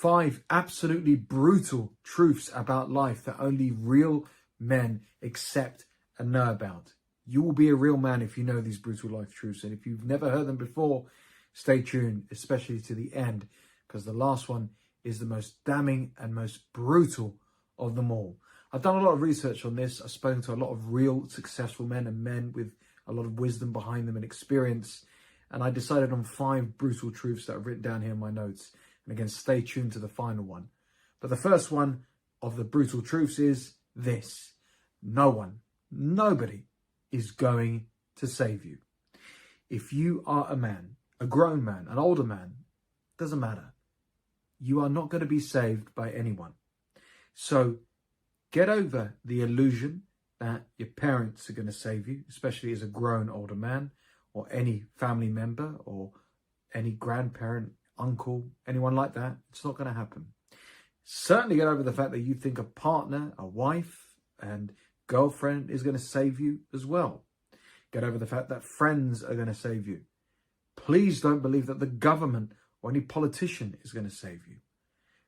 5 absolutely brutal truths about life that only real men accept and know about. You will be a real man if you know these brutal life truths. And if you've never heard them before, stay tuned, especially to the end, because the last one is the most damning and most brutal of them all. I've done a lot of research on this. I've spoken to a lot of real successful men and men with a lot of wisdom behind them and experience. And I decided on 5 brutal truths that I've written down here in my notes. And again, stay tuned to the final one. But the first one of the brutal truths is this: no one, nobody is going to save you. If you are a man, a grown man, an older man, doesn't matter. You are not going to be saved by anyone. So get over the illusion that your parents are going to save you, especially as a grown older man, or any family member, or any grandparent, uncle, anyone like that. It's not going to happen. Certainly get over the fact that you think a partner, a wife and girlfriend is going to save you as well. Get over the fact that friends are going to save you. Please don't believe that the government or any politician is going to save you.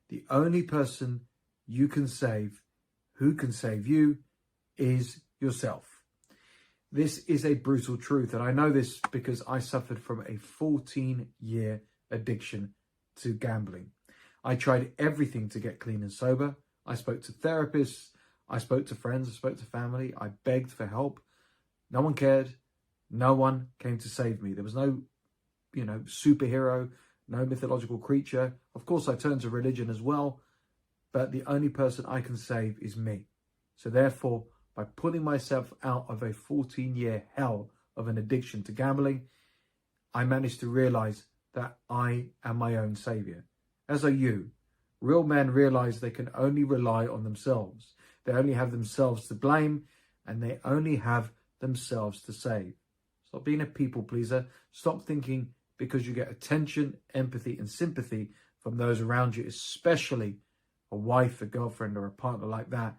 The only person you can save, who can save you, is yourself. This is a brutal truth, and I know this because I suffered from a 14-year addiction to gambling. I tried everything to get clean and sober. I spoke to therapists, I spoke to friends, I spoke to family, I begged for help. No one cared. No one came to save me. There was no, superhero, no mythological creature. Of course, I turned to religion as well, but the only person I can save is me. So therefore, by pulling myself out of a 14-year hell of an addiction to gambling, I managed to realize that I am my own savior. As are you. Real men realize they can only rely on themselves. They only have themselves to blame, and they only have themselves to save. Stop being a people pleaser. Stop thinking because you get attention, empathy, and sympathy from those around you, especially a wife, a girlfriend, or a partner like that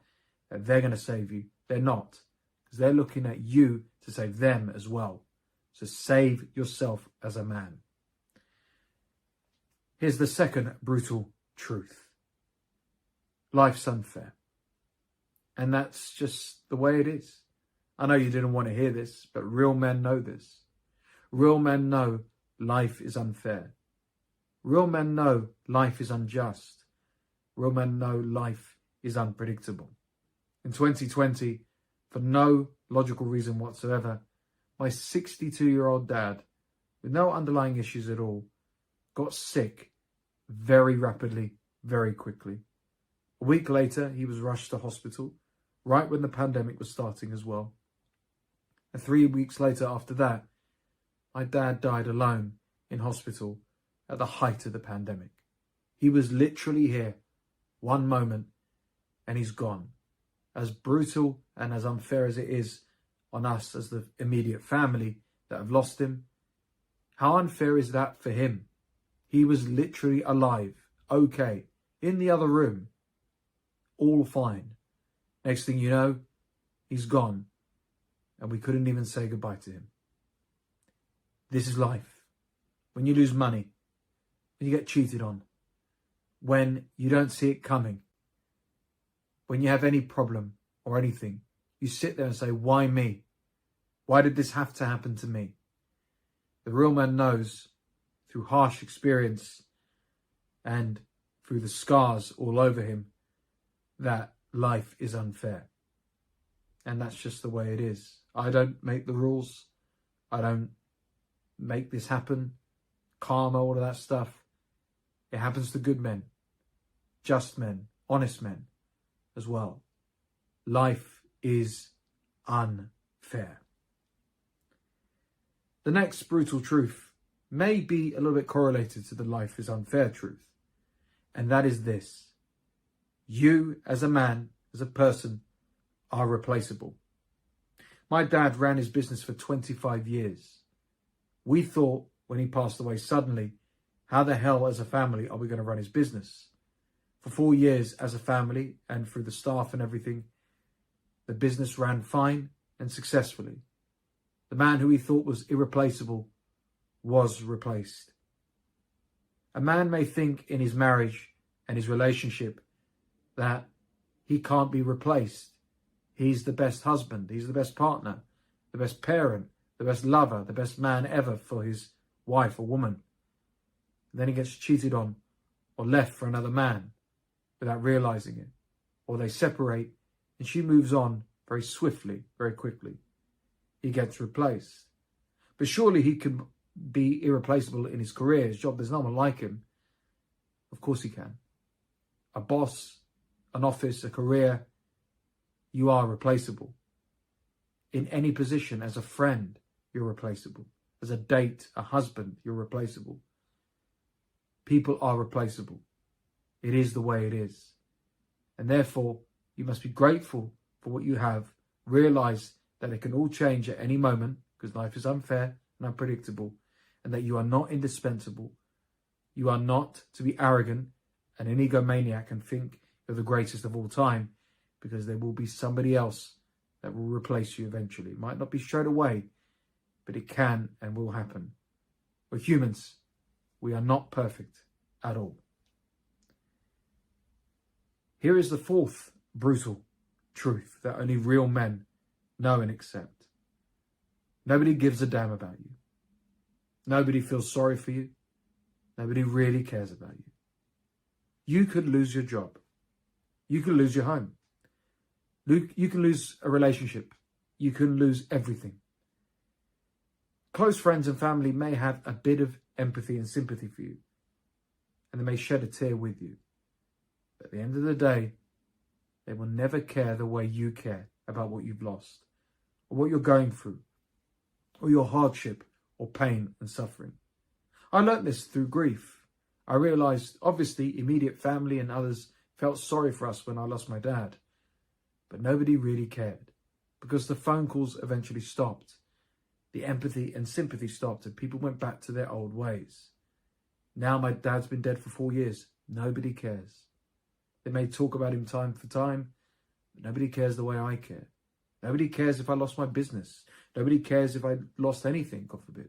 they're going to save you. They're not, because they're looking at you to save them as well. So save yourself as a man. Here's the second brutal truth. Life's unfair. And that's just the way it is. I know you didn't want to hear this, but real men know this. Real men know life is unfair. Real men know life is unjust. Real men know life is unpredictable. In 2020, for no logical reason whatsoever, my 62-year-old dad, with no underlying issues at all, got sick very rapidly, very quickly. A week later, he was rushed to hospital, right when the pandemic was starting as well. And 3 weeks later after that, my dad died alone in hospital at the height of the pandemic. He was literally here one moment and he's gone. As brutal and as unfair as it is on us as the immediate family that have lost him, how unfair is that for him? He was literally alive, okay, in the other room, all fine. Next thing you know, he's gone, and we couldn't even say goodbye to him. This is life. When you lose money, when you get cheated on, when you don't see it coming, when you have any problem or anything, you sit there and say, why me? Why did this have to happen to me? The real man knows through harsh experience and through the scars all over him that life is unfair. And that's just the way it is. I don't make the rules. I don't make this happen. Karma, all of that stuff. It happens to good men, just men, honest men as well. Life is unfair. The next brutal truth may be a little bit correlated to the life is unfair truth. And that is this: you as a man, as a person, are replaceable. My dad ran his business for 25 years. We thought when he passed away suddenly, how the hell as a family are we going to run his business? For 4 years as a family and through the staff and everything, the business ran fine and successfully. The man who we thought was irreplaceable was replaced. A man may think in his marriage and his relationship that he can't be replaced. He's the best husband, he's the best partner, the best parent, the best lover, the best man ever for his wife or woman. And then he gets cheated on or left for another man without realizing it. Or they separate and she moves on very swiftly, very quickly. He gets replaced. But surely he can be irreplaceable in his career, his job. There's no one like him. Of course he can. A boss, an office, a career, you are replaceable. In any position, as a friend, you're replaceable. As a date, a husband, you're replaceable. People are replaceable. It is the way it is. And therefore, you must be grateful for what you have. Realize that it can all change at any moment, because life is unfair and unpredictable, and that you are not indispensable. You are not to be arrogant and an egomaniac and think you're the greatest of all time, because there will be somebody else that will replace you eventually. It might not be straight away, but it can and will happen. We're humans. We are not perfect at all. Here is the fourth brutal truth that only real men know and accept. Nobody gives a damn about you. Nobody feels sorry for you. Nobody really cares about you. You could lose your job. You could lose your home. You can lose a relationship. You can lose everything. Close friends and family may have a bit of empathy and sympathy for you, and they may shed a tear with you. But at the end of the day, they will never care the way you care about what you've lost, or what you're going through, or your hardship, or pain and suffering. I learnt this through grief. I realised, obviously, immediate family and others felt sorry for us when I lost my dad. But nobody really cared, because the phone calls eventually stopped. The empathy and sympathy stopped, and people went back to their old ways. Now my dad's been dead for 4 years. Nobody cares. They may talk about him time for time, but nobody cares the way I care. Nobody cares if I lost my business. Nobody cares if I lost anything, God forbid.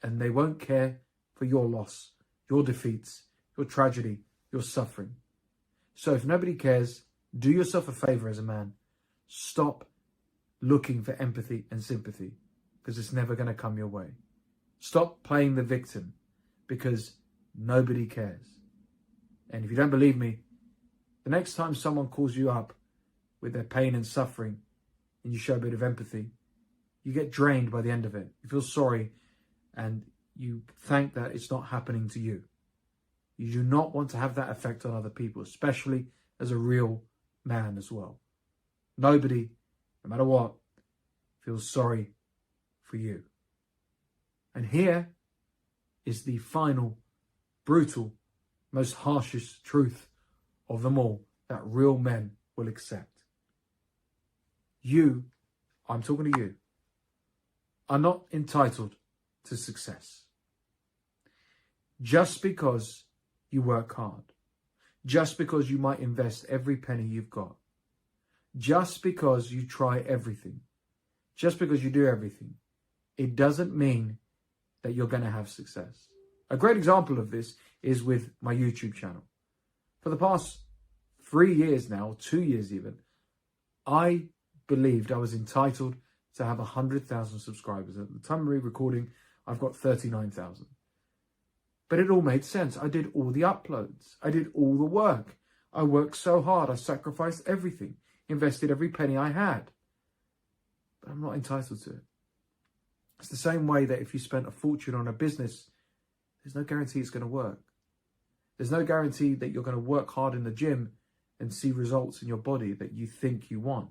And they won't care for your loss, your defeats, your tragedy, your suffering. So if nobody cares, do yourself a favor as a man. Stop looking for empathy and sympathy, because it's never going to come your way. Stop playing the victim, because nobody cares. And if you don't believe me, the next time someone calls you up with their pain and suffering and you show a bit of empathy, you get drained by the end of it. You feel sorry and you thank that it's not happening to you. You do not want to have that effect on other people, especially as a real man as well. Nobody, no matter what, feels sorry for you. And here is the final, brutal, most harshest truth of them all that real men will accept. You, I'm talking to you, are not entitled to success. Just because you work hard, just because you might invest every penny you've got, just because you try everything, just because you do everything, it doesn't mean that you're going to have success. A great example of this is with my YouTube channel. For the past 3 years now, 2 years even, I believed I was entitled to have 100,000 subscribers. At the time of recording, I've got 39,000. But it all made sense. I did all the uploads. I did all the work. I worked so hard. I sacrificed everything, invested every penny I had. But I'm not entitled to it. It's the same way that if you spent a fortune on a business, there's no guarantee it's going to work. There's no guarantee that you're going to work hard in the gym and see results in your body that you think you want.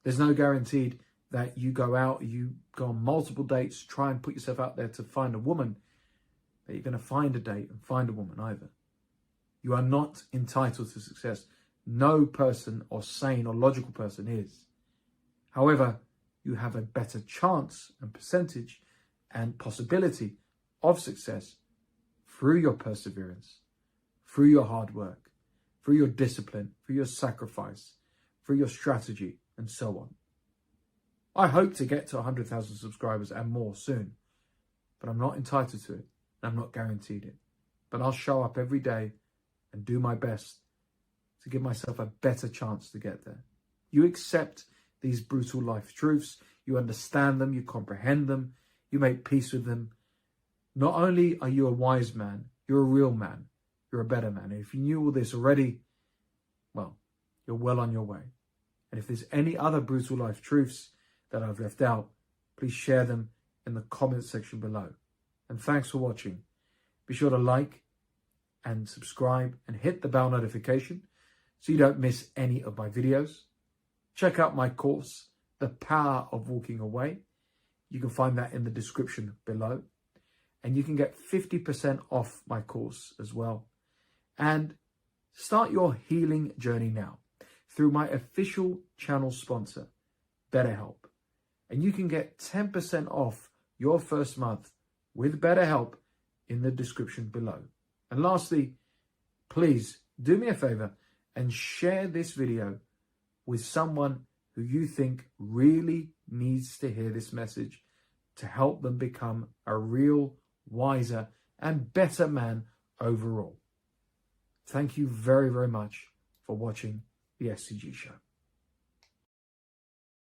There's no guarantee that you go out, you go on multiple dates, try and put yourself out there to find a woman, that you're going to find a date and find a woman either. You are not entitled to success. No person or sane or logical person is. However, you have a better chance and percentage and possibility of success through your perseverance, through your hard work, through your discipline, through your sacrifice, through your strategy, and so on. I hope to get to 100,000 subscribers and more soon, but I'm not entitled to it. I'm not guaranteed it. But I'll show up every day and do my best to give myself a better chance to get there. You accept these brutal life truths, you understand them, you comprehend them, you make peace with them. Not only are you a wise man, you're a real man, you're a better man. And if you knew all this already, well, you're well on your way. And if there's any other brutal life truths that I've left out, please share them in the comment section below. And thanks for watching. Be sure to like and subscribe and hit the bell notification so you don't miss any of my videos. Check out my course, The Power of Walking Away. You can find that in the description below. And you can get 50% off my course as well. And start your healing journey now through my official channel sponsor, BetterHelp. And you can get 10% off your first month with BetterHelp in the description below. And lastly, please do me a favor and share this video with someone who you think really needs to hear this message to help them become a real, wiser, and better man overall. Thank you very, very much for watching the SCG Show.